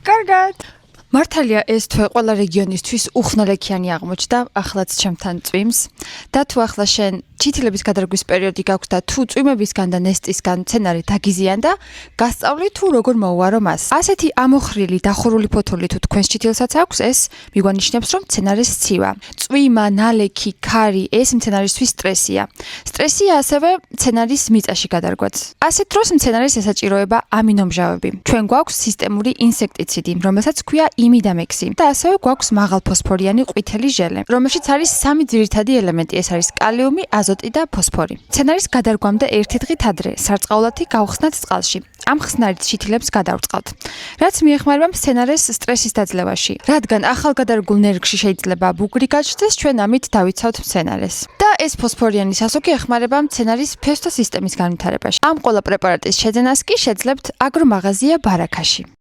კარგად. მართალია ეს თვე ყველა რეგიონისთვის უხსნელექიანი აღმოჩნდა, ახლაც ჩემთან წვიმს და თუ ახლა შენ ჩითილების გადარგვის პერიოდი გაქვს და თუ წვიმებისგან და ნესტისგან მცენარე დაგიზიანდა, გასწავლი თუ როგორ მოუარო მას. ასეთი ამოხრილი დახურული ფოთოლი თუ თქვენს ჩითილსაც აქვს, ეს მიგვანიშნებს, რომ მცენარეს სცივა. წვიმა, ნალექი, ქარი, ეს მცენარისთვის სტრესია. სტრესია ასევე მცენარის მიწაში გადარგვაც. ასეთ დროს მცენარეს ესაჭიროება ამინომჟავები. ჩვენ გვაქვს სისტემური ინსექტიციდი, რომელსაც ქვია იმიდამექსი და ასევე გვაქვს მაღალფოსფორიანი ყვითელი ჟელე, რომელშიც არის სამი ძირითადი ელემენტი, ეს არის კალიუმი, აზოტი და ფოსფორი. მცენარის გადარგვამდე ერთი დღით ადრე სარწყავლათი გავხსნათ წყალში. ამ ხსნარით ჩითილებს გადავწყავთ, რაც მიეხმარება მცენარეს სტრესის დაძლევაში. რადგან ახალგადარგულ ნერგში შეიძლება ბუგრი გაჩნდეს, ჩვენ ამით დავიცავთ მცენარეს. და ეს ფოსფორიანი სასუქი ეხმარება მცენარის ფესტოსისტემის განვითარებაში. ამ ყველა პრეპარატის შეძენას კი შეძლებთ აგრომაღაზია ბარაქაში.